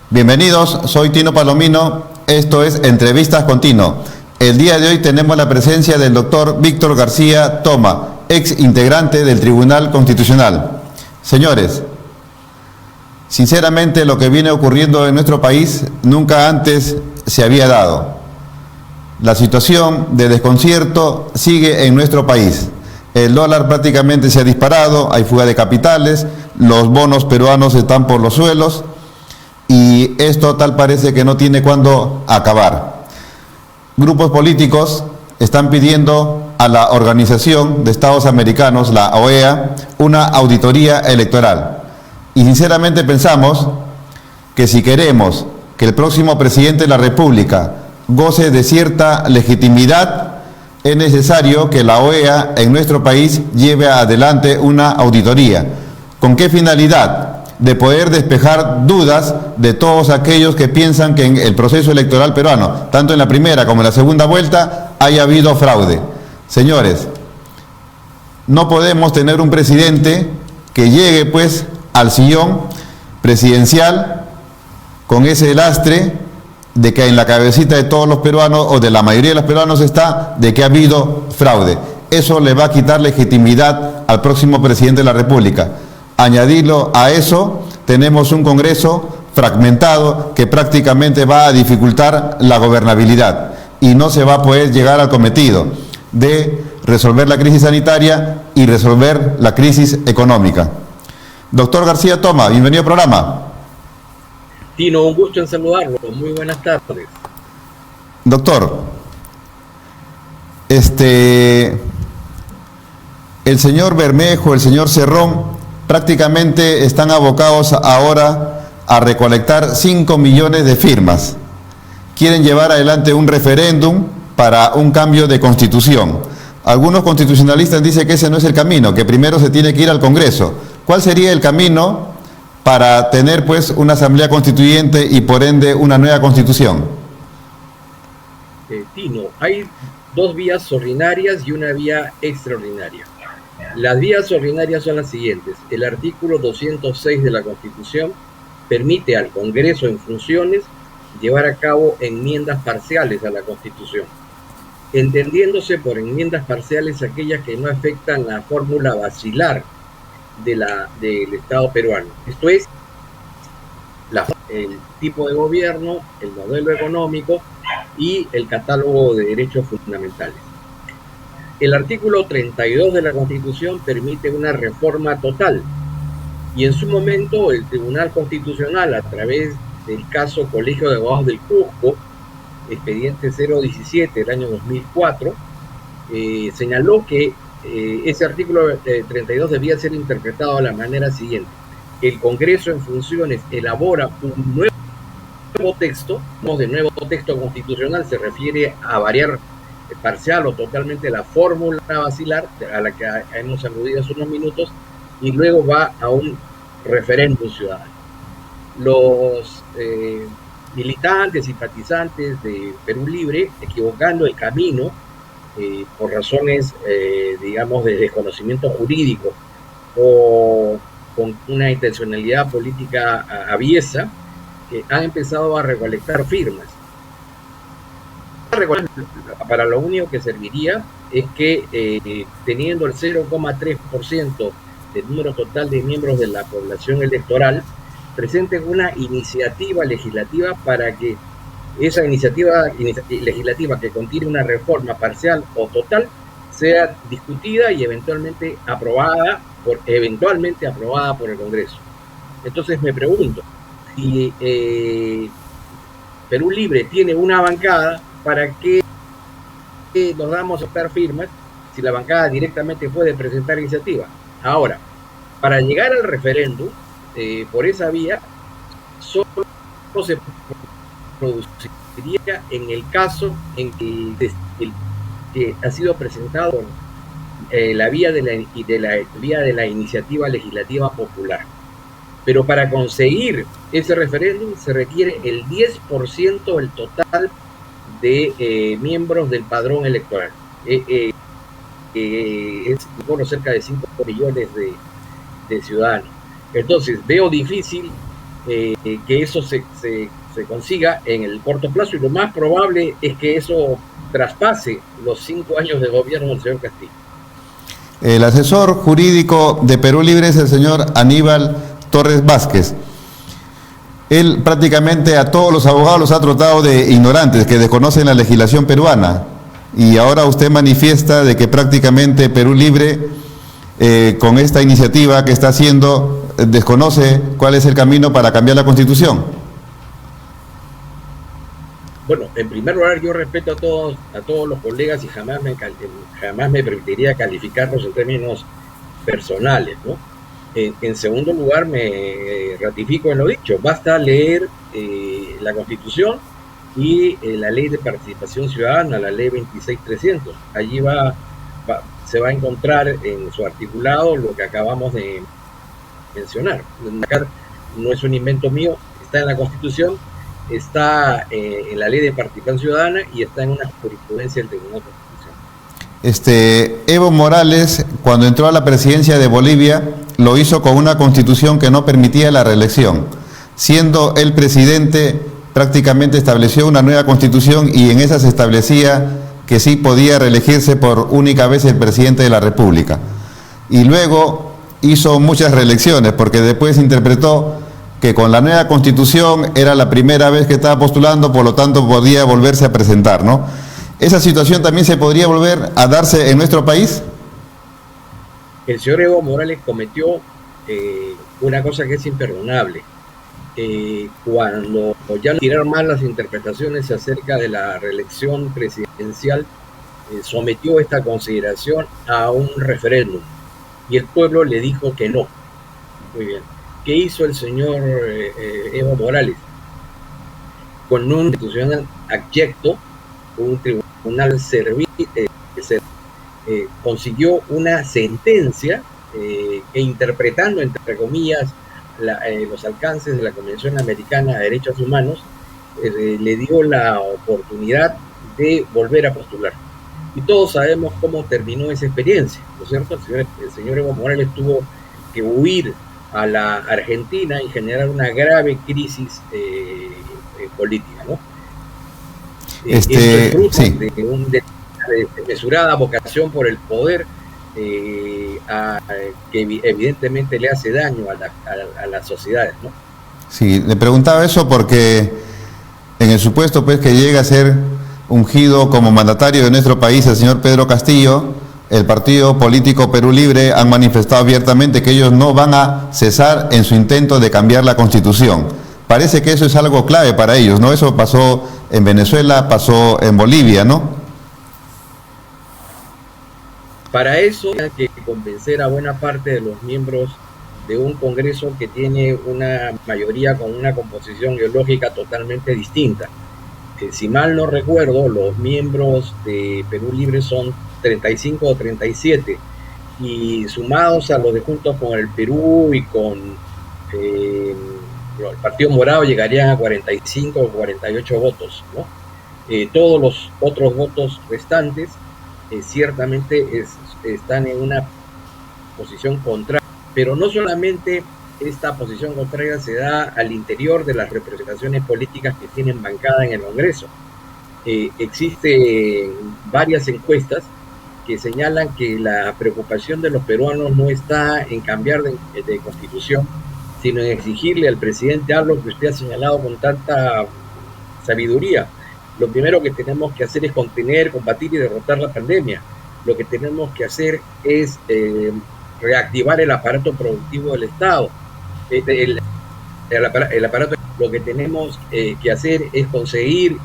Bienvenidos, soy Tino Palomino, esto es Entrevistas con Tino. El día de hoy tenemos la presencia del doctor Víctor García Toma, ex integrante del Tribunal Constitucional. Señores, sinceramente lo que viene ocurriendo en nuestro país nunca antes se había dado. La situación de desconcierto sigue en nuestro país. El dólar prácticamente se ha disparado, hay fuga de capitales, los bonos peruanos están por los suelos y esto tal parece que no tiene cuándo acabar. Grupos políticos están pidiendo a la Organización de Estados Americanos, la OEA, una auditoría electoral. Y sinceramente pensamos que si queremos que el próximo presidente de la República goce de cierta legitimidad, es necesario que la OEA en nuestro país lleve adelante una auditoría. ¿Con qué finalidad? De poder despejar dudas de todos aquellos que piensan que en el proceso electoral peruano, tanto en la primera como en la segunda vuelta, haya habido fraude. Señores, no podemos tener un presidente que llegue pues al sillón presidencial con ese lastre de que en la cabecita de todos los peruanos o de la mayoría de los peruanos está de que ha habido fraude. Eso le va a quitar legitimidad al próximo presidente de la República. Añadirlo a eso, tenemos un Congreso fragmentado que prácticamente va a dificultar la gobernabilidad y no se va a poder llegar al cometido de resolver la crisis sanitaria y resolver la crisis económica. Doctor García Toma, bienvenido al programa. Tino, un gusto en saludarlo. Muy buenas tardes. Doctor, el señor Bermejo, el señor Cerrón, prácticamente están abocados ahora a recolectar 5 millones de firmas. Quieren llevar adelante un referéndum para un cambio de constitución. Algunos constitucionalistas dicen que ese no es el camino, que primero se tiene que ir al Congreso. ¿Cuál sería el camino para tener pues una asamblea constituyente y por ende una nueva constitución? Tino, hay dos vías ordinarias y una vía extraordinaria. Las vías ordinarias son las siguientes. El artículo 206 de la Constitución permite al Congreso en funciones llevar a cabo enmiendas parciales a la Constitución, entendiéndose por enmiendas parciales aquellas que no afectan la fórmula basilar del Estado peruano. Esto es, el tipo de gobierno, el modelo económico y el catálogo de derechos fundamentales. El artículo 32 de la Constitución permite una reforma total y en su momento el Tribunal Constitucional, a través del caso Colegio de Abogados del Cusco, expediente 017 del año 2004, señaló que ese artículo 32 debía ser interpretado de la manera siguiente: el Congreso en funciones elabora un nuevo texto, de nuevo texto constitucional se refiere a variar parcial o totalmente la fórmula basilar a la que hemos aludido hace unos minutos, y luego va a un referéndum ciudadano. Los militantes, simpatizantes de Perú Libre, equivocando el camino por razones, digamos, de desconocimiento jurídico o con una intencionalidad política aviesa, han empezado a recolectar firmas. Para lo único que serviría es que teniendo el 0,3% del número total de miembros de la población electoral, presenten una iniciativa legislativa para que esa iniciativa legislativa que contiene una reforma parcial o total sea discutida y eventualmente aprobada por el Congreso. Entonces me pregunto, si Perú Libre tiene una bancada, ¿para qué nos damos a optar firmas si la bancada directamente puede presentar iniciativa? Ahora, para llegar al referéndum, por esa vía, solo se produciría en el caso en que ha sido presentado la vía de la iniciativa legislativa popular. Pero para conseguir ese referéndum se requiere el 10% del total de miembros del padrón electoral. Es cerca de 5 millones de ciudadanos. Entonces veo difícil que eso se consiga en el corto plazo, y lo más probable es que eso traspase los 5 años de gobierno del señor Castillo. El asesor jurídico de Perú Libre es el señor Aníbal Torres Vázquez. Él prácticamente a todos los abogados los ha tratado de ignorantes, que desconocen la legislación peruana. Y ahora usted manifiesta de que prácticamente Perú Libre, con esta iniciativa que está haciendo, desconoce cuál es el camino para cambiar la Constitución. Bueno, en primer lugar, yo respeto a todos los colegas y jamás me permitiría calificarlos en términos personales, ¿no? En segundo lugar, me ratifico en lo dicho. Basta leer la Constitución y la Ley de Participación Ciudadana, la Ley 26300. Allí se va a encontrar en su articulado lo que acabamos de mencionar. No es un invento mío, está en la Constitución, está en la Ley de Participación Ciudadana y está en una jurisprudencia del Tribunal Constitucional. Evo Morales, cuando entró a la presidencia de Bolivia, lo hizo con una constitución que no permitía la reelección. Siendo el presidente, prácticamente estableció una nueva constitución y en esa se establecía que sí podía reelegirse por única vez el presidente de la República. Y luego hizo muchas reelecciones, porque después interpretó que con la nueva constitución era la primera vez que estaba postulando, por lo tanto podía volverse a presentar, ¿no? ¿Esa situación también se podría volver a darse en nuestro país? El señor Evo Morales cometió una cosa que es imperdonable. Cuando ya no tiraron mal las interpretaciones acerca de la reelección presidencial, sometió esta consideración a un referéndum y el pueblo le dijo que no. Muy bien. ¿Qué hizo el señor Evo Morales? Con un constitucional abyecto, un tribunal consiguió una sentencia que, interpretando entre comillas los alcances de la Convención Americana de Derechos Humanos, le dio la oportunidad de volver a postular. Y todos sabemos cómo terminó esa experiencia, ¿no es cierto? El señor Evo Morales tuvo que huir a la Argentina y generar una grave crisis política, ¿no? Es fruto sí. de una desmesurada vocación por el poder, que evidentemente le hace daño a las sociedades, ¿no? Sí, le preguntaba eso porque en el supuesto pues que llega a ser ungido como mandatario de nuestro país el señor Pedro Castillo, el partido político Perú Libre han manifestado abiertamente que ellos no van a cesar en su intento de cambiar la Constitución. Parece que eso es algo clave para ellos, ¿no? Eso pasó en Venezuela, pasó en Bolivia, ¿no? Para eso hay que convencer a buena parte de los miembros de un Congreso que tiene una mayoría con una composición ideológica totalmente distinta. Si mal no recuerdo, los miembros de Perú Libre son 35 o 37, y sumados a los de Juntos con el Perú y con el Partido Morado llegarían a 45 o 48 votos, ¿no? Todos los otros votos restantes ciertamente están en una posición contraria, pero no solamente esta posición contraria se da al interior de las representaciones políticas que tienen bancada en el Congreso. Existen varias encuestas que señalan que la preocupación de los peruanos no está en cambiar de constitución, sino en exigirle al presidente algo que usted ha señalado con tanta sabiduría. Lo primero que tenemos que hacer es contener, combatir y derrotar la pandemia. Lo que tenemos que hacer es reactivar el aparato productivo del Estado. El aparato, lo que tenemos que hacer es conseguir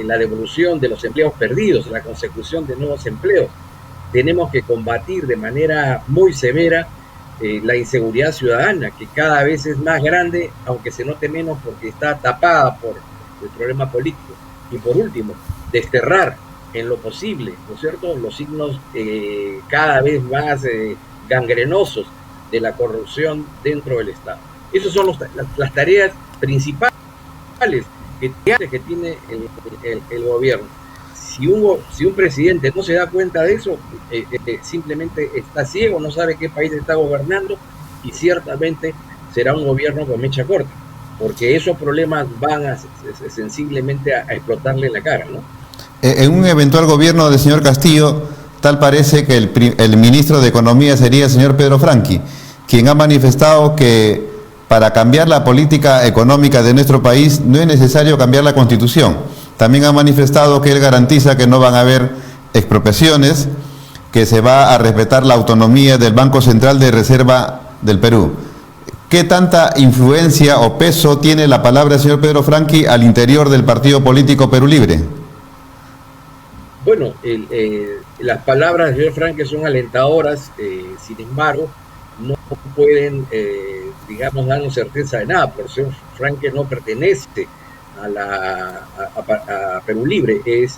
la devolución de los empleos perdidos, la consecución de nuevos empleos. Tenemos que combatir de manera muy severa la inseguridad ciudadana, que cada vez es más grande, aunque se note menos porque está tapada por el problema político. Y por último, desterrar en lo posible, ¿no es cierto?, los signos cada vez más gangrenosos de la corrupción dentro del Estado. Esas son las tareas principales que tiene el gobierno. Si un presidente no se da cuenta de eso, simplemente está ciego, no sabe qué país está gobernando, y ciertamente será un gobierno con mecha corta. porque esos problemas van sensiblemente a explotarle en la cara, ¿no? En un eventual gobierno del señor Castillo, tal parece que el ministro de Economía sería el señor Pedro Franqui, quien ha manifestado que para cambiar la política económica de nuestro país no es necesario cambiar la Constitución. También ha manifestado que él garantiza que no van a haber expropiaciones, que se va a respetar la autonomía del Banco Central de Reserva del Perú. ¿Qué tanta influencia o peso tiene la palabra del señor Pedro Franqui al interior del partido político Perú Libre? Bueno, las palabras del señor Franqui son alentadoras, sin embargo, no pueden, digamos, darnos certeza de nada, porque el señor Franqui no pertenece a Perú Libre, es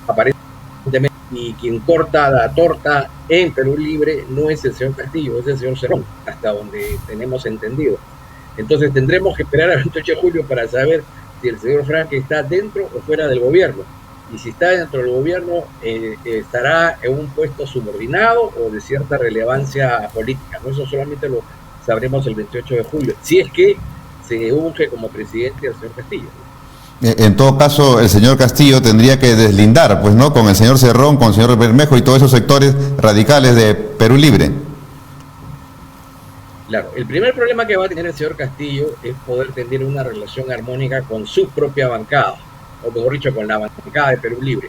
aparentemente, y quien corta la torta en Perú Libre no es el señor Castillo, es el señor Cerrón, hasta donde tenemos entendido. Entonces tendremos que esperar al 28 de julio para saber si el señor Franqui está dentro o fuera del gobierno. Y si está dentro del gobierno, estará en un puesto subordinado o de cierta relevancia política, ¿no? Eso solamente lo sabremos el 28 de julio, si es que se unge como presidente al señor Castillo. En todo caso, el señor Castillo tendría que deslindar, pues, ¿no?, con el señor Cerrón, con el señor Bermejo y todos esos sectores radicales de Perú Libre. Claro, el primer problema que va a tener el señor Castillo es poder tener una relación armónica con su propia bancada, o mejor dicho, con la bancada de Perú Libre,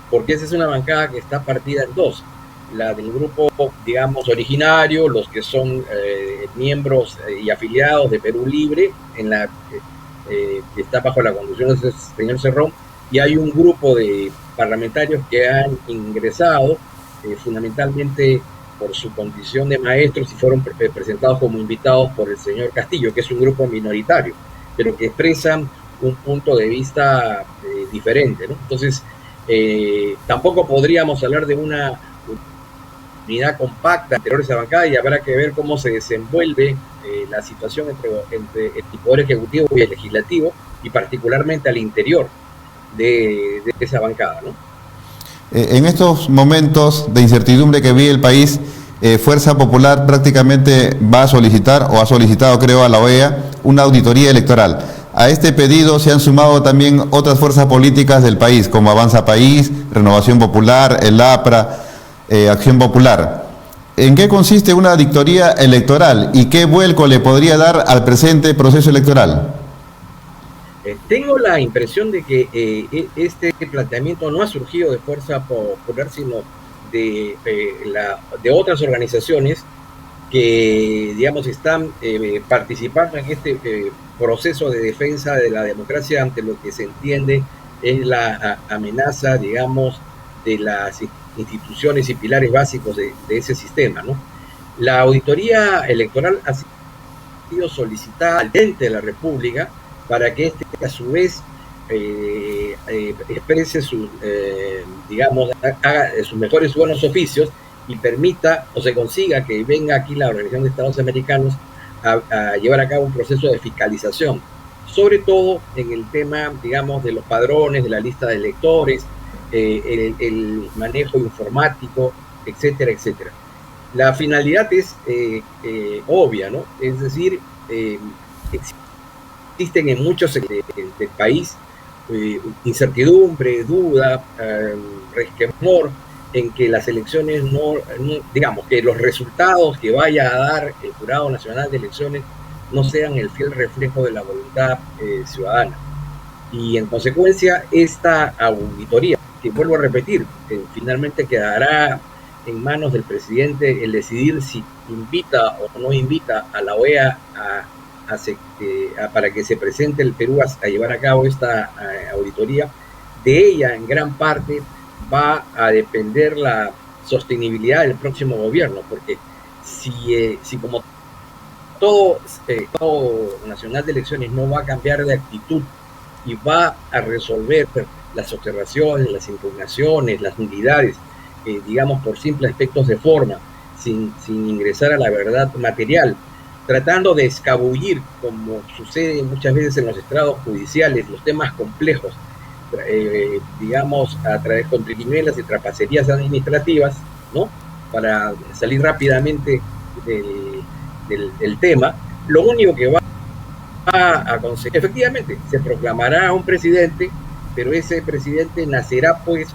porque esa es una bancada que está partida en dos: la del grupo, digamos, originario, los que son miembros y afiliados de Perú Libre, que está bajo la conducción del señor Cerrón, y hay un grupo de parlamentarios que han ingresado fundamentalmente por su condición de maestros y fueron presentados como invitados por el señor Castillo, que es un grupo minoritario, pero que expresan un punto de vista diferente, ¿no? Entonces, tampoco podríamos hablar de una unidad compacta anterior a esa bancada, y habrá que ver cómo se desenvuelve la situación entre el Poder Ejecutivo y el Legislativo, y particularmente al interior de esa bancada, ¿no? En estos momentos de incertidumbre que vive el país, Fuerza Popular prácticamente va a solicitar, o ha solicitado, creo, a la OEA una auditoría electoral. A este pedido se han sumado también otras fuerzas políticas del país, como Avanza País, Renovación Popular, el APRA, Acción Popular. ¿En qué consiste una auditoría electoral y qué vuelco le podría dar al presente proceso electoral? Tengo la impresión de que este planteamiento no ha surgido de Fuerza Popular, sino de otras organizaciones que, digamos, están participando en este proceso de defensa de la democracia ante lo que se entiende es la amenaza, digamos, de las instituciones y pilares básicos de ese sistema, ¿no? La auditoría electoral ha sido solicitada al presidente de la República para que a su vez exprese digamos, haga sus mejores buenos oficios y permita o se consiga que venga aquí la Organización de Estados Americanos a llevar a cabo un proceso de fiscalización, sobre todo en el tema, digamos, de los padrones, de la lista de electores, el manejo informático, etcétera, etcétera. La finalidad es obvia, ¿no? Es decir, existen en muchos sectores del país incertidumbre, duda, resquemor en que las elecciones digamos, que los resultados que vaya a dar el Jurado Nacional de Elecciones no sean el fiel reflejo de la voluntad ciudadana. Y en consecuencia, esta auditoría, que vuelvo a repetir, finalmente quedará en manos del presidente el decidir si invita o no invita a la OEA para que se presente el Perú a llevar a cabo esta auditoría. De ella, en gran parte, va a depender la sostenibilidad del próximo gobierno, porque si como todo Nacional de Elecciones no va a cambiar de actitud y va a resolver las observaciones, las impugnaciones, las nulidades, digamos, por simples aspectos de forma, sin ingresar a la verdad material, tratando de escabullir, como sucede muchas veces en los estrados judiciales, los temas complejos, digamos, a través de triquiñuelas y trapacerías administrativas, ¿no?, para salir rápidamente del tema, lo único que va a conseguir. Efectivamente, se proclamará un presidente, pero ese presidente nacerá pues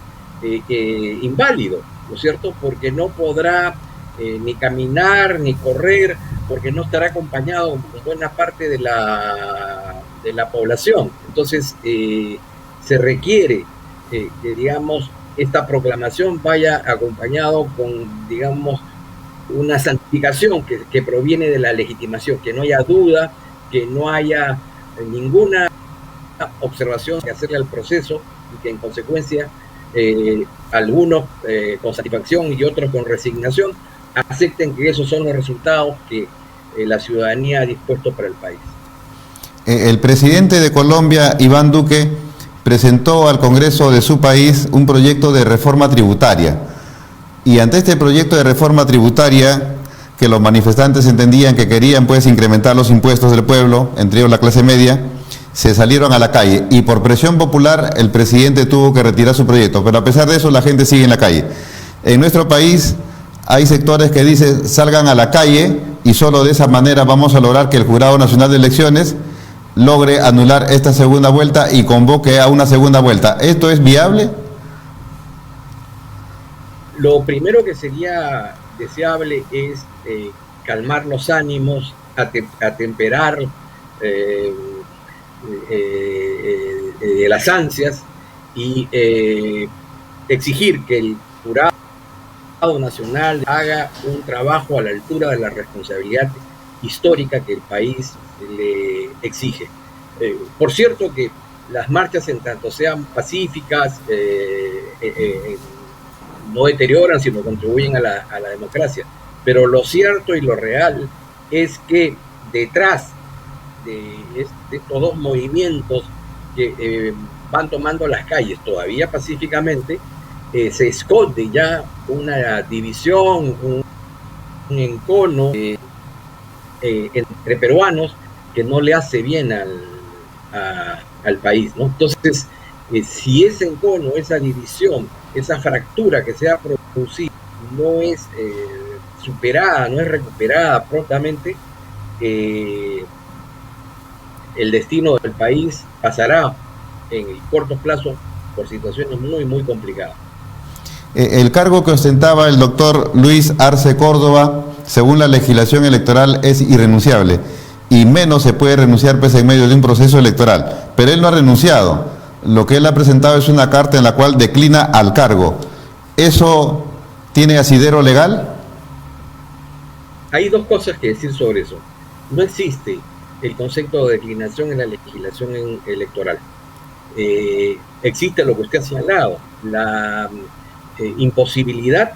inválido, ¿no es cierto? Porque no podrá ni caminar ni correr, porque no estará acompañado con buena parte de la población. Entonces, se requiere que, digamos, esta proclamación vaya acompañado con, digamos, una santificación que proviene de la legitimación, que no haya duda, que no haya ninguna observación que hacerle al proceso y que en consecuencia algunos con satisfacción y otros con resignación acepten que esos son los resultados que la ciudadanía ha dispuesto para el país. El presidente de Colombia, Iván Duque, presentó al Congreso de su país un proyecto de reforma tributaria. Y ante este proyecto de reforma tributaria, que los manifestantes entendían que querían pues incrementar los impuestos del pueblo, entre ellos la clase media, se salieron a la calle y por presión popular el presidente tuvo que retirar su proyecto, pero a pesar de eso la gente sigue en la calle. En nuestro país hay sectores que dicen salgan a la calle y solo de esa manera vamos a lograr que el Jurado Nacional de Elecciones logre anular esta segunda vuelta y convoque a una segunda vuelta. ¿Esto es viable? Lo primero que sería deseable es calmar los ánimos, atemperar las ansias y exigir que el Jurado Nacional haga un trabajo a la altura de la responsabilidad histórica que el país le exige. Por cierto que las marchas, en tanto sean pacíficas, no deterioran, sino contribuyen a la democracia. Pero lo cierto y lo real es que detrás de estos dos movimientos que van tomando las calles todavía pacíficamente, se esconde ya una división, un encono entre peruanos que no le hace bien al país, ¿no? Entonces, si ese encono, esa división, esa fractura que se ha producido no es superada, no es recuperada prontamente, el destino del país pasará en el corto plazo por situaciones muy, muy complicadas. El cargo que ostentaba el doctor Luis Arce Córdoba, según la legislación electoral, es irrenunciable y menos se puede renunciar pues en medio de un proceso electoral. Pero él no ha renunciado. Lo que él ha presentado es una carta en la cual declina al cargo. ¿Eso tiene asidero legal? Hay dos cosas que decir sobre eso. No existe el concepto de declinación en la legislación electoral. Existe lo que usted ha señalado, la imposibilidad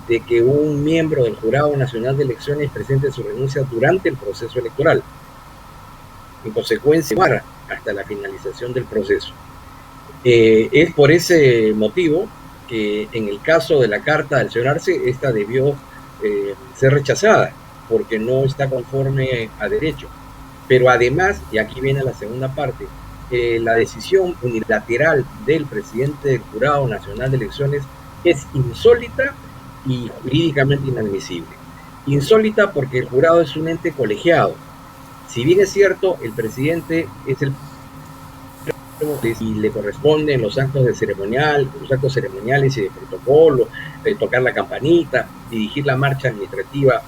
de que un miembro del Jurado Nacional de Elecciones presente su renuncia durante el proceso electoral. En consecuencia, hasta la finalización del proceso. Es por ese motivo que en el caso de la carta del señor Arce, esta debió ser rechazada, porque no está conforme a derecho. Pero además, y aquí viene la segunda parte, la decisión unilateral del presidente del Jurado Nacional de Elecciones es insólita y jurídicamente inadmisible. Insólita porque el jurado es un ente colegiado. Si bien es cierto, el presidente es el y le corresponden los actos ceremoniales y de protocolo, tocar la campanita, dirigir la marcha administrativa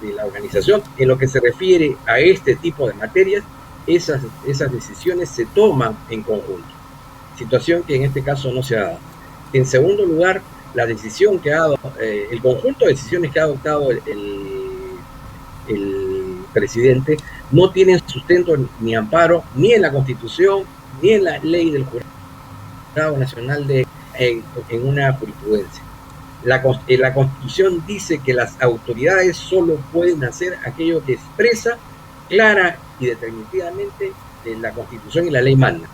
de la organización. En lo que se refiere a este tipo de materias, esas decisiones se toman en conjunto, situación que en este caso no se ha dado. En segundo lugar, la decisión que ha dado, el conjunto de decisiones que ha adoptado el presidente no tienen sustento ni amparo ni en la Constitución ni en la ley del Jurado Nacional en una jurisprudencia. La Constitución dice que las autoridades solo pueden hacer aquello que expresa clara y determinativamente la Constitución y la ley mandan.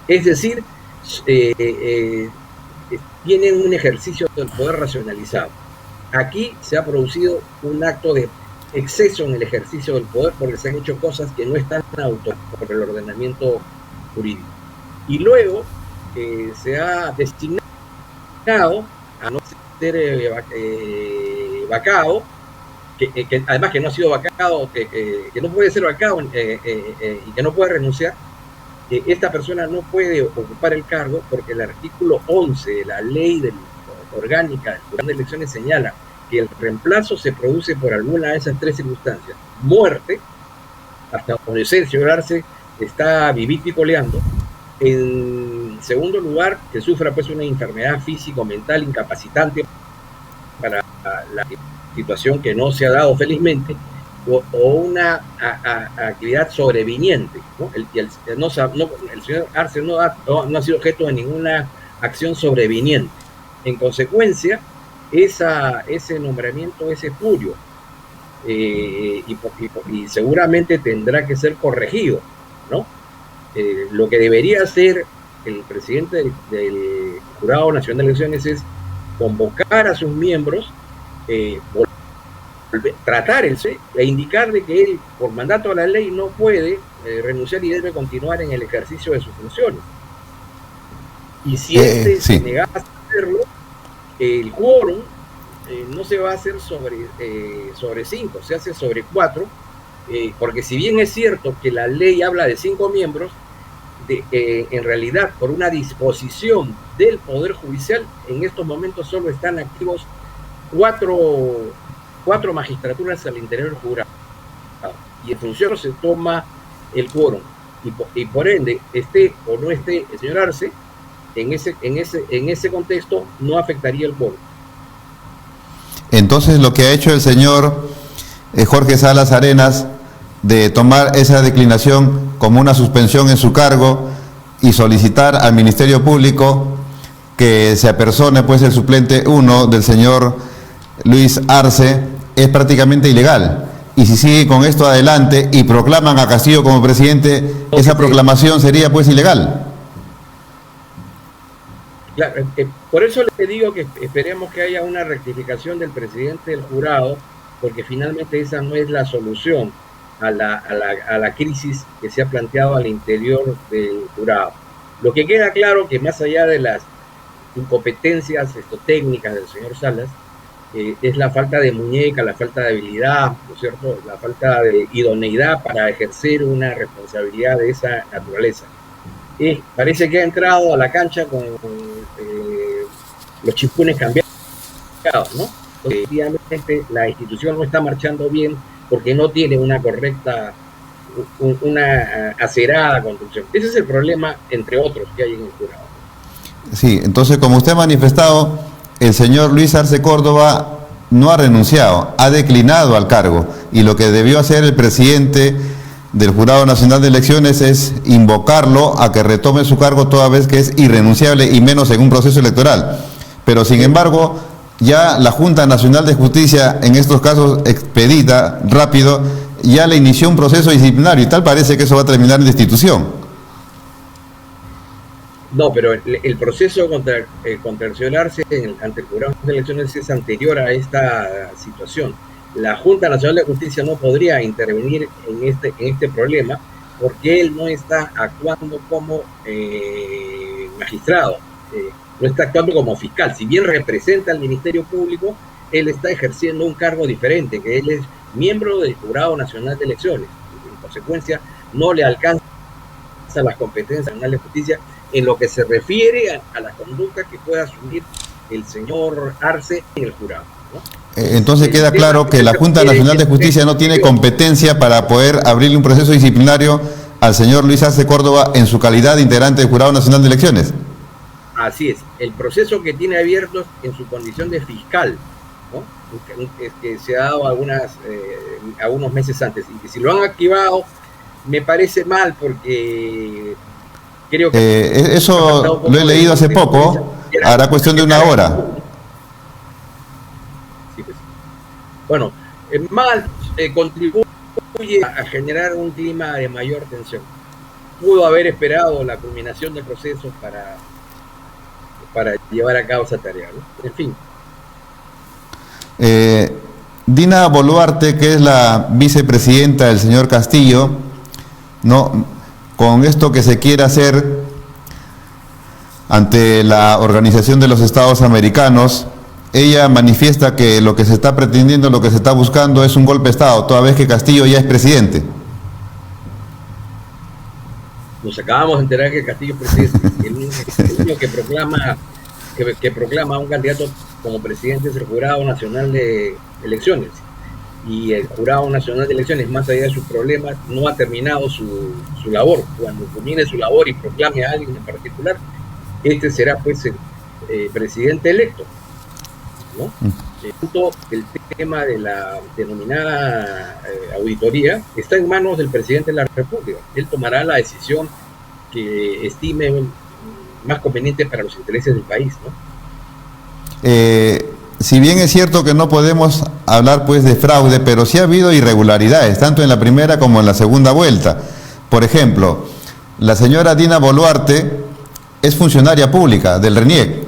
Es decir, tienen un ejercicio del poder racionalizado. Aquí se ha producido un acto de exceso en el ejercicio del poder porque se han hecho cosas que no están autorizadas por el ordenamiento jurídico. Y luego se ha destinado a no ser vacado que además que no ha sido vacado, que no puede ser vacado y que no puede renunciar, esta persona no puede ocupar el cargo porque el artículo 11 de la ley orgánica del Tribunal de Elecciones señala que el reemplazo se produce por alguna de esas tres circunstancias: muerte, hasta donde el señor Arce está vivito y coleando; en segundo lugar, que sufra pues una enfermedad físico mental incapacitante para la situación que no se ha dado felizmente, o una actividad sobreviniente, ¿no? El señor Arce no ha sido objeto de ninguna acción sobreviniente. En consecuencia, ese nombramiento es espurio, y seguramente tendrá que ser corregido, ¿no? Lo que debería hacer el presidente del Jurado Nacional de Elecciones es convocar a sus miembros, tratar e indicarle que él, por mandato de la ley, no puede renunciar y debe continuar en el ejercicio de sus funciones. Y si se negase a hacerlo, el quórum no se va a hacer sobre 5, se hace sobre 4, porque si bien es cierto que la ley habla de 5 miembros, en realidad, por una disposición del Poder Judicial, en estos momentos solo están activos 4 magistraturas al interior del jurado, y en función se toma el quórum, y por ende, esté o no esté el señor Arce, en ese contexto no afectaría el quórum. Entonces, lo que ha hecho el señor Jorge Salas Arenas, de tomar esa declinación como una suspensión en su cargo y solicitar al Ministerio Público que se apersone pues el suplente 1 del señor Luis Arce, es prácticamente ilegal. Y si sigue con esto adelante y proclaman a Castillo como presidente, esa proclamación sería pues ilegal. Claro, por eso le digo que esperemos que haya una rectificación del presidente del jurado, porque finalmente esa no es la solución a la crisis que se ha planteado al interior del jurado. Lo que queda claro que más allá de las incompetencias técnicas del señor Salas, es la falta de muñeca, la falta de habilidad, ¿no es cierto?, la falta de idoneidad para ejercer una responsabilidad de esa naturaleza. Parece que ha entrado a la cancha con los chipunes cambiados, ¿no? Efectivamente, la institución no está marchando bien porque no tiene una correcta, una acerada construcción. Ese es el problema, entre otros, que hay en el jurado. Sí, entonces, como usted ha manifestado, el señor Luis Arce Córdoba no ha renunciado, ha declinado al cargo, y lo que debió hacer el presidente del Jurado Nacional de Elecciones es invocarlo a que retome su cargo, toda vez que es irrenunciable, y menos en un proceso electoral. Pero sin embargo, ya la Junta Nacional de Justicia, en estos casos expedita, rápido, ya le inició un proceso disciplinario, y tal parece que eso va a terminar en destitución. No, pero el proceso contra el señor Arce ante el Jurado de Elecciones es anterior a esta situación. La Junta Nacional de Justicia no podría intervenir en este problema porque él no está actuando como magistrado, no está actuando como fiscal. Si bien representa al Ministerio Público, él está ejerciendo un cargo diferente, que él es miembro del Jurado Nacional de Elecciones. En consecuencia, no le alcanza las competencias nacionales de justicia en lo que se refiere a la conducta que pueda asumir el señor Arce en el jurado, ¿no? Entonces queda claro que la Junta Nacional de Justicia no tiene competencia para poder abrirle un proceso disciplinario al señor Luis Arce Córdoba en su calidad de integrante del Jurado Nacional de Elecciones. Así es, el proceso que tiene abierto en su condición de fiscal, ¿no?, que se ha dado algunos meses antes, y que si lo han activado me parece mal, porque creo que eso lo he leído hace poco, hará cuestión de una hora. Sí, pues. Bueno, mal contribuye a generar un clima de mayor tensión. Pudo haber esperado la culminación del proceso para llevar a cabo esa tarea, ¿no? En fin. Dina Boluarte, que es la vicepresidenta del señor Castillo, ¿no?, con esto que se quiere hacer ante la Organización de los Estados Americanos, ella manifiesta que lo que se está pretendiendo, lo que se está buscando es un golpe de Estado, toda vez que Castillo ya es presidente. Nos acabamos de enterar que Castillo es presidente. El único que proclama a un candidato como presidente es el Jurado Nacional de Elecciones. Y el Jurado Nacional de Elecciones, más allá de sus problemas, no ha terminado su labor. Cuando termine su labor y proclame a alguien en particular, este será pues el presidente electo, ¿no? El tema de la denominada auditoría está en manos del presidente de la República. Él tomará la decisión que estime más conveniente para los intereses del país, ¿no? Si bien es cierto que no podemos hablar pues de fraude, pero sí ha habido irregularidades, tanto en la primera como en la segunda vuelta. Por ejemplo, la señora Dina Boluarte es funcionaria pública del RENIEC,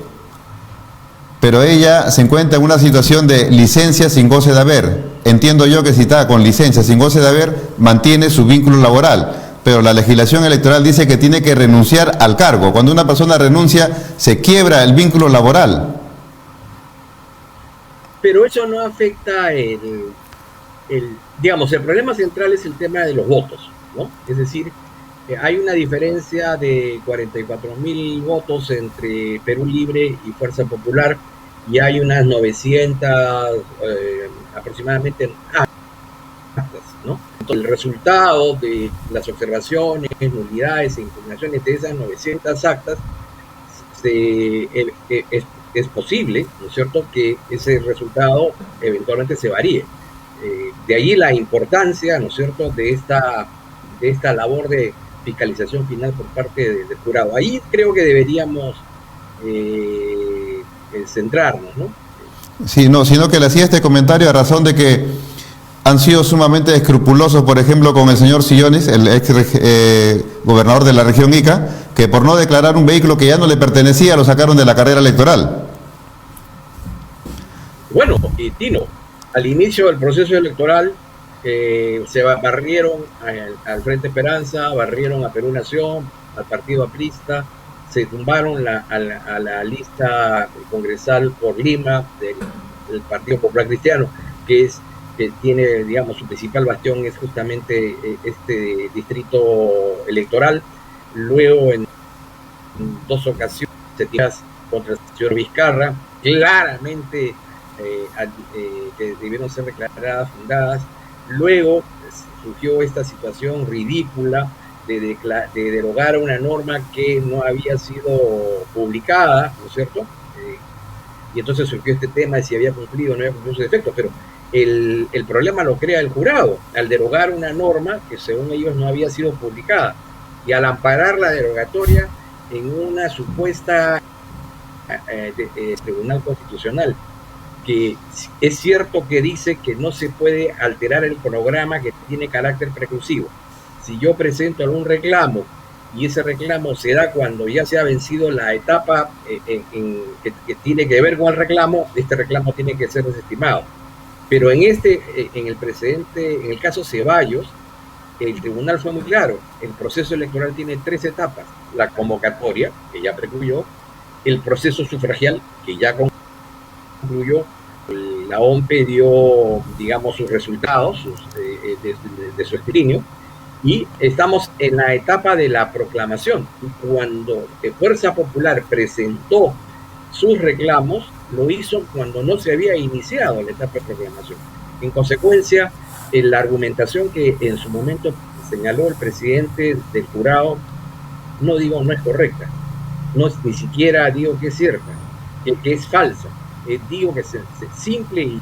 pero ella se encuentra en una situación de licencia sin goce de haber. Entiendo yo que si está con licencia sin goce de haber, mantiene su vínculo laboral, pero la legislación electoral dice que tiene que renunciar al cargo. Cuando una persona renuncia, se quiebra el vínculo laboral. Pero eso no afecta digamos, el problema central es el tema de los votos, ¿no? Es decir, hay una diferencia de 44.000 votos entre Perú Libre y Fuerza Popular, y hay unas 900 aproximadamente actas, ¿no? Entonces, el resultado de las observaciones, nulidades e impugnaciones de esas 900 actas es posible, ¿no es cierto?, que ese resultado eventualmente se varíe. De ahí la importancia, ¿no es cierto?, de esta labor de fiscalización final por parte del jurado. Ahí creo que deberíamos centrarnos, ¿no? Sí, no, sino que le hacía este comentario a razón de que han sido sumamente escrupulosos, por ejemplo, con el señor Sillones, el ex gobernador de la región Ica, que por no declarar un vehículo que ya no le pertenecía, lo sacaron de la carrera electoral. Bueno, Tino, al inicio del proceso electoral se barrieron al Frente Esperanza, barrieron a Perú Nación, al Partido Aprista, se tumbaron a la lista congresal por Lima del Partido Popular Cristiano, que tiene, digamos, su principal bastión es justamente este distrito electoral. Luego, en 2 ocasiones, se tiras contra el señor Vizcarra, claramente que debieron ser declaradas fundadas. Luego surgió esta situación ridícula de derogar una norma que no había sido publicada, ¿no es cierto? Y entonces surgió este tema de si había cumplido o no había cumplido sus efectos, pero el problema lo crea el jurado, al derogar una norma que según ellos no había sido publicada, y al amparar la derogatoria en una supuesta Tribunal Constitucional, que es cierto que dice que no se puede alterar el cronograma que tiene carácter preclusivo. Si yo presento algún reclamo y ese reclamo se da cuando ya se ha vencido la etapa que tiene que ver con el reclamo, este reclamo tiene que ser desestimado. Pero en el precedente, en el caso Ceballos, el tribunal fue muy claro. El proceso electoral tiene 3 etapas: la convocatoria, que ya concluyó; el proceso sufragial, que ya concluyó; la OMPE dio, digamos, sus resultados de su escrutinio, y estamos en la etapa de la proclamación. Cuando Fuerza Popular presentó sus reclamos, lo hizo cuando no se había iniciado la etapa de proclamación. En consecuencia, la argumentación que en su momento señaló el presidente del jurado, no es correcta, ni siquiera digo que es cierta, que es falsa. Digo que simple y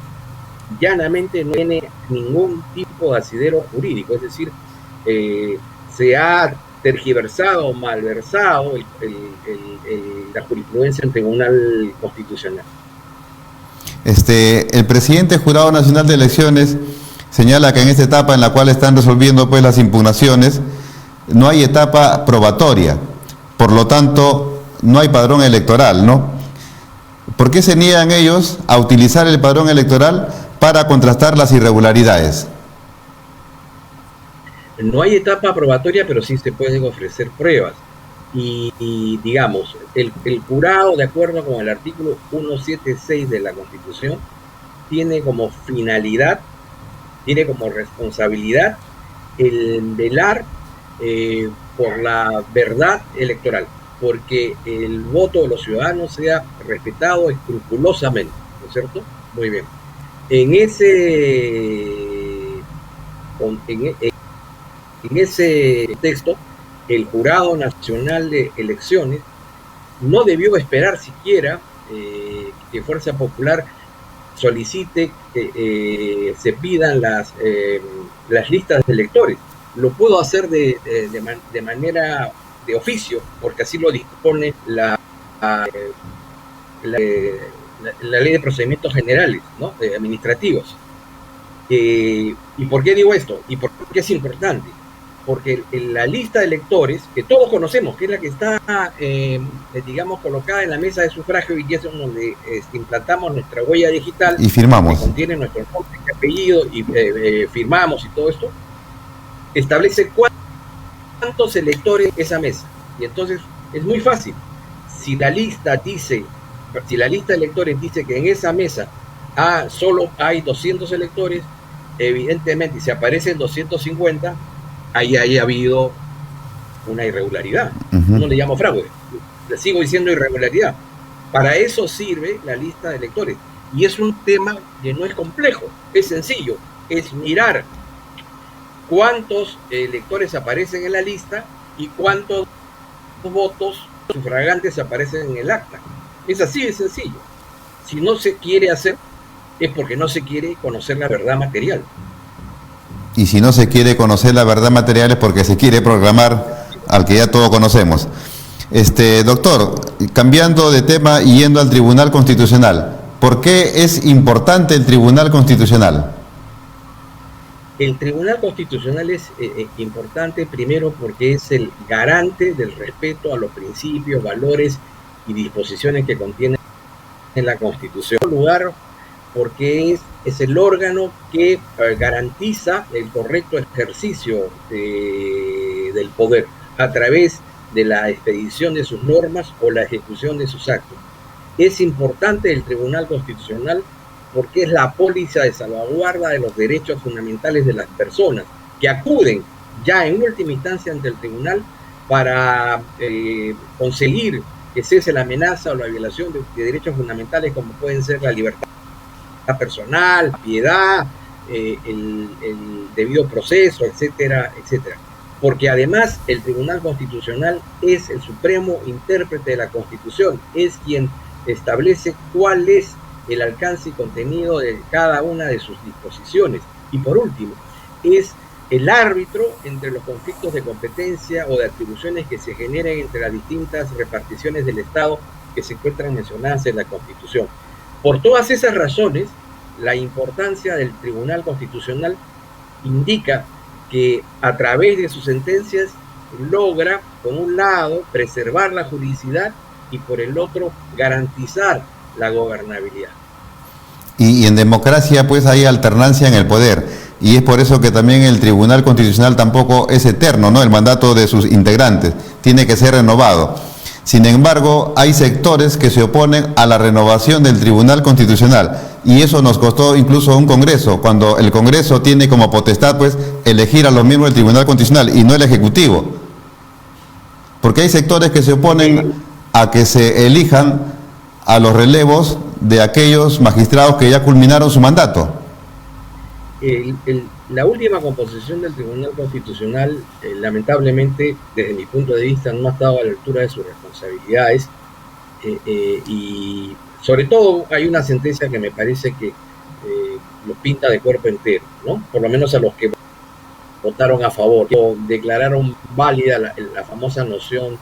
llanamente no tiene ningún tipo de asidero jurídico, es decir, se ha tergiversado, malversado la jurisprudencia del Tribunal Constitucional. El presidente del Jurado Nacional de Elecciones señala que en esta etapa en la cual están resolviendo pues las impugnaciones, no hay etapa probatoria, por lo tanto no hay padrón electoral, ¿no? ¿Por qué se niegan ellos a utilizar el padrón electoral para contrastar las irregularidades? No hay etapa probatoria, pero sí se pueden ofrecer pruebas. digamos, el jurado, de acuerdo con el artículo 176 de la Constitución, tiene como finalidad, tiene como responsabilidad el velar por la verdad electoral, porque el voto de los ciudadanos sea respetado escrupulosamente, ¿no es cierto? Muy bien. En ese texto, el Jurado Nacional de Elecciones no debió esperar siquiera que Fuerza Popular solicite que se pidan las listas de electores. Lo pudo hacer de manera de oficio, porque así lo dispone la Ley de Procedimientos Generales, ¿no? Administrativos. ¿Y por qué digo esto? ¿Y por qué es importante? Porque en la lista de electores, que todos conocemos, que es la que está, digamos, colocada en la mesa de sufragio y que es donde implantamos nuestra huella digital, y firmamos, que contiene nuestro nombre y apellido, y firmamos y todo esto, establece cuántos electores esa mesa. Y entonces es muy fácil. Si la lista de electores dice que en esa mesa solo hay 200 electores, evidentemente, y si aparecen 250, ahí haya habido una irregularidad. No le llamo fraude, le sigo diciendo irregularidad. Para eso sirve la lista de electores. Y es un tema que no es complejo, es sencillo. Es mirar cuántos electores aparecen en la lista y cuántos votos sufragantes aparecen en el acta. Es así de sencillo. Si no se quiere hacer, es porque no se quiere conocer la verdad material. Y si no se quiere conocer la verdad material es porque se quiere proclamar al que ya todos conocemos. Doctor, cambiando de tema y yendo al Tribunal Constitucional, ¿por qué es importante el Tribunal Constitucional? El Tribunal Constitucional es importante primero porque es el garante del respeto a los principios, valores y disposiciones que contiene la Constitución. En segundo lugar, porque es el órgano que garantiza el correcto ejercicio del poder a través de la expedición de sus normas o la ejecución de sus actos. Es importante el Tribunal Constitucional porque es la póliza de salvaguarda de los derechos fundamentales de las personas que acuden ya en última instancia ante el tribunal para conseguir que cese la amenaza o la violación de derechos fundamentales como pueden ser la libertad personal, piedad, el debido proceso, etcétera, etcétera. Porque además el Tribunal Constitucional es el supremo intérprete de la Constitución, es quien establece cuál es el alcance y contenido de cada una de sus disposiciones. Y por último, es el árbitro entre los conflictos de competencia o de atribuciones que se generen entre las distintas reparticiones del Estado que se encuentran mencionadas en la Constitución. Por todas esas razones, la importancia del Tribunal Constitucional indica que a través de sus sentencias logra, por un lado, preservar la juridicidad y por el otro, garantizar la gobernabilidad. Y en democracia pues hay alternancia en el poder, y es por eso que también el Tribunal Constitucional tampoco es eterno, ¿no? El mandato de sus integrantes tiene que ser renovado. Sin embargo, hay sectores que se oponen a la renovación del Tribunal Constitucional, y eso nos costó incluso un Congreso, cuando el Congreso tiene como potestad pues elegir a los miembros del Tribunal Constitucional y no el Ejecutivo. Porque hay sectores que se oponen a que se elijan a los relevos de aquellos magistrados que ya culminaron su mandato. La última composición del Tribunal Constitucional, lamentablemente, desde mi punto de vista, no ha estado a la altura de sus responsabilidades, y sobre todo hay una sentencia que me parece que lo pinta de cuerpo entero, ¿no? Por lo menos a los que votaron a favor, o declararon válida la famosa noción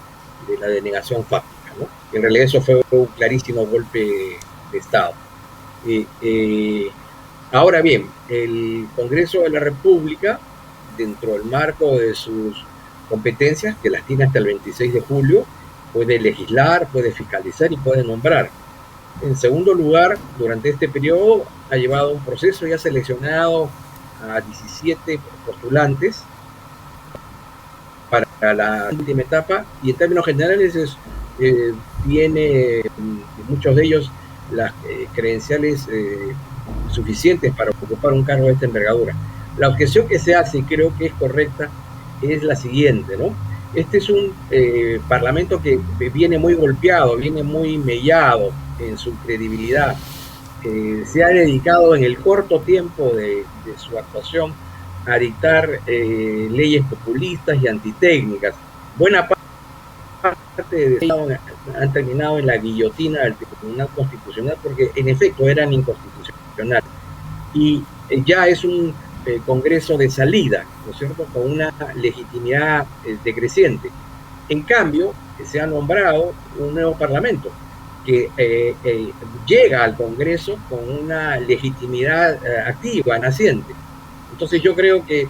de la denegación fáctica, ¿no? En realidad eso fue un clarísimo golpe de Estado. Ahora bien, el Congreso de la República, dentro del marco de sus competencias, que las tiene hasta el 26 de julio, puede legislar, puede fiscalizar y puede nombrar. En segundo lugar, durante este periodo ha llevado un proceso y ha seleccionado a 17 postulantes para la última etapa, y en términos generales tiene muchos de ellos las credenciales suficientes para ocupar un cargo de esta envergadura. La objeción que se hace, y creo que es correcta, es la siguiente, ¿no? Este es un parlamento que viene muy golpeado, viene muy mellado en su credibilidad. Se ha dedicado en el corto tiempo de su actuación a dictar leyes populistas y antitécnicas. Buena parte de ellos han terminado en la guillotina del Tribunal Constitucional porque en efecto eran inconstitucionales. Y ya es un Congreso de salida, ¿no es cierto?, con una legitimidad decreciente. En cambio, se ha nombrado un nuevo Parlamento que llega al Congreso con una legitimidad activa, naciente. Entonces yo creo que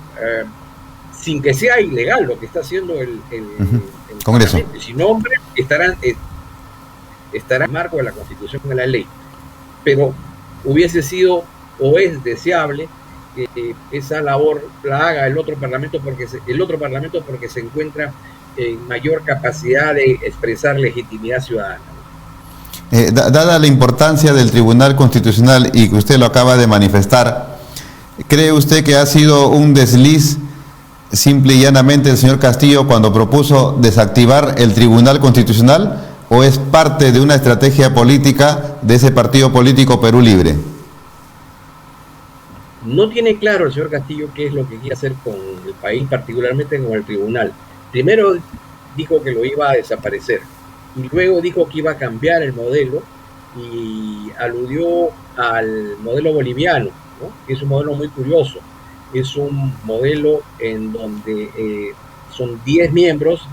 sin que sea ilegal lo que está haciendo el Congreso, si nombre estará en marco de la Constitución y de la ley, pero hubiese sido o es deseable que esa labor la haga el otro Parlamento porque se encuentra en mayor capacidad de expresar legitimidad ciudadana. Dada la importancia del Tribunal Constitucional y que usted lo acaba de manifestar, ¿cree usted que ha sido un desliz simple y llanamente el señor Castillo cuando propuso desactivar el Tribunal Constitucional o es parte de una estrategia política de ese partido político Perú Libre? No tiene claro el señor Castillo qué es lo que quiere hacer con el país, particularmente con el tribunal. Primero dijo que lo iba a desaparecer y luego dijo que iba a cambiar el modelo y aludió al modelo boliviano, ¿no?, que es un modelo muy curioso. Es un modelo en donde son 10 miembros,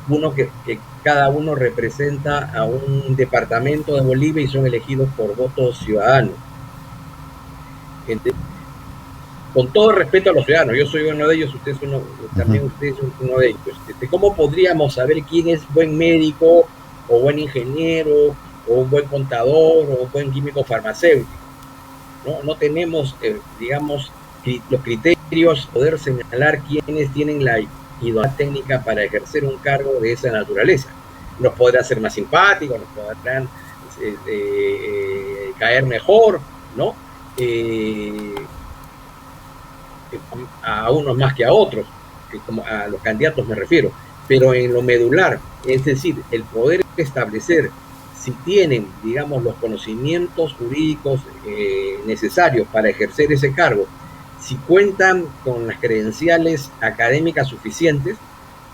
uno que cada uno representa a un departamento de Bolivia y son elegidos por voto ciudadano. Con todo respeto a los ciudadanos, yo soy uno de ellos, también usted es uno de ellos. ¿Cómo podríamos saber quién es buen médico o buen ingeniero o un buen contador o un buen químico farmacéutico? No tenemos, digamos, los criterios, poder señalar quiénes tienen la idoneidad técnica para ejercer un cargo de esa naturaleza. Nos podrán ser más simpáticos, nos podrán caer mejor, ¿no? A unos más que a otros, como a los candidatos me refiero, pero en lo medular, es decir, el poder establecer si tienen, digamos, los conocimientos jurídicos necesarios para ejercer ese cargo, si cuentan con las credenciales académicas suficientes,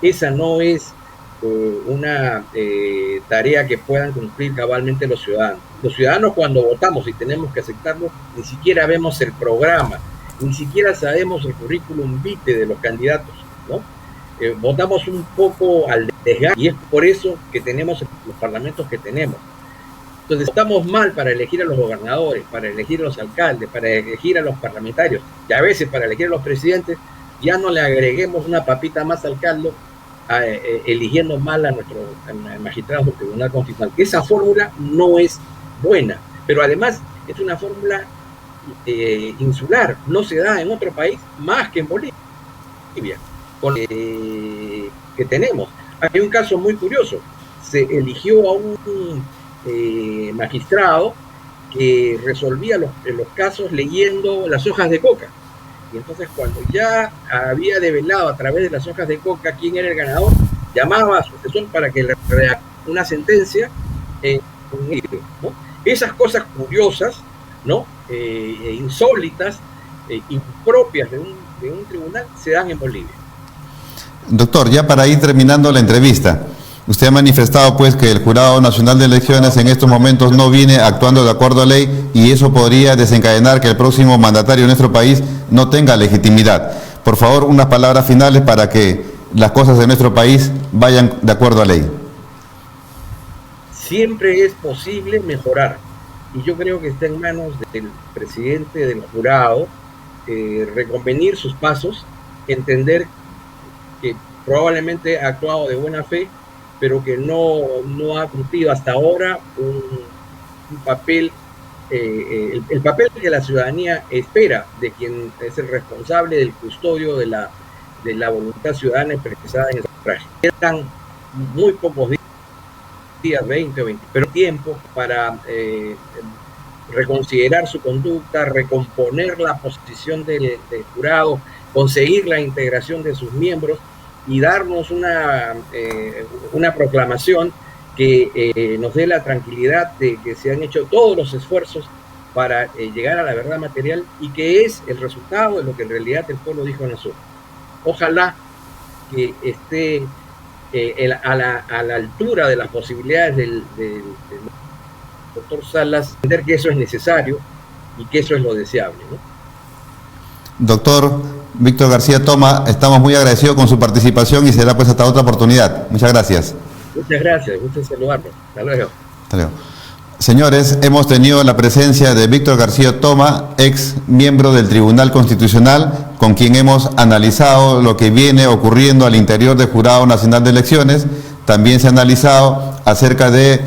esa no es una tarea que puedan cumplir cabalmente los ciudadanos. Los ciudadanos cuando votamos y tenemos que aceptarlo, ni siquiera vemos el programa, ni siquiera sabemos el currículum vitae de los candidatos, ¿no? Votamos un poco al desgano y es por eso que tenemos los parlamentos que tenemos. Entonces estamos mal para elegir a los gobernadores, para elegir a los alcaldes, para elegir a los parlamentarios y a veces para elegir a los presidentes. Ya no le agreguemos una papita más al caldo eligiendo mal a nuestros magistrados del Tribunal Constitucional. Esa fórmula no es buena, pero además es una fórmula insular, no se da en otro país más que en Bolivia, con que tenemos. Hay un caso muy curioso, se eligió a un magistrado que resolvía los casos leyendo las hojas de coca, y entonces cuando ya había develado a través de las hojas de coca quién era el ganador, llamaba a su asesor para que le redactara una sentencia en un libro, ¿no? Esas cosas curiosas, ¿no? Insólitas, impropias de un tribunal, se dan en Bolivia. Doctor, ya para ir terminando la entrevista, usted ha manifestado pues que el Jurado Nacional de Elecciones en estos momentos no viene actuando de acuerdo a ley y eso podría desencadenar que el próximo mandatario de nuestro país no tenga legitimidad. Por favor, unas palabras finales para que las cosas de nuestro país vayan de acuerdo a ley. Siempre es posible mejorar. Y yo creo que está en manos del presidente del jurado reconvenir sus pasos, entender que probablemente ha actuado de buena fe, pero que no ha cumplido hasta ahora un papel, el papel que la ciudadanía espera de quien es el responsable del custodio de la voluntad ciudadana expresada en el quedan muy pocos días, 20 o 20, pero tiempo para reconsiderar su conducta, recomponer la posición del jurado, conseguir la integración de sus miembros y darnos una proclamación que nos dé la tranquilidad de que se han hecho todos los esfuerzos para llegar a la verdad material y que es el resultado de lo que en realidad el pueblo dijo en Azul. Ojalá que esté a la altura de las posibilidades del doctor Salas, entender que eso es necesario y que eso es lo deseable, ¿no? Doctor Víctor García Toma, estamos muy agradecidos con su participación y será pues hasta otra oportunidad. Muchas gracias. Muchas gracias, gusto en saludarlo. Hasta luego. Hasta luego. Señores, hemos tenido la presencia de Víctor García Toma, ex miembro del Tribunal Constitucional, con quien hemos analizado lo que viene ocurriendo al interior del Jurado Nacional de Elecciones. También se ha analizado acerca de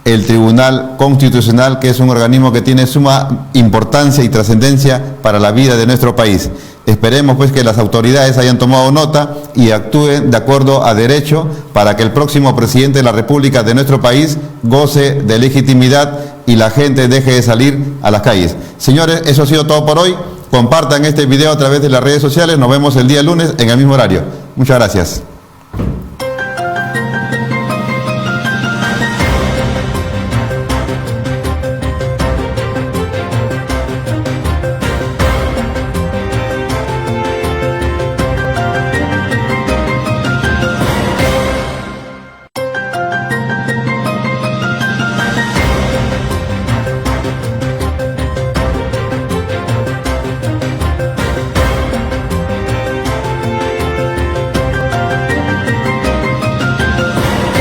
el Tribunal Constitucional, que es un organismo que tiene suma importancia y trascendencia para la vida de nuestro país. Esperemos pues que las autoridades hayan tomado nota y actúen de acuerdo a derecho para que el próximo presidente de la República de nuestro país goce de legitimidad y la gente deje de salir a las calles. Señores, eso ha sido todo por hoy. Compartan este video a través de las redes sociales. Nos vemos el día lunes en el mismo horario. Muchas gracias.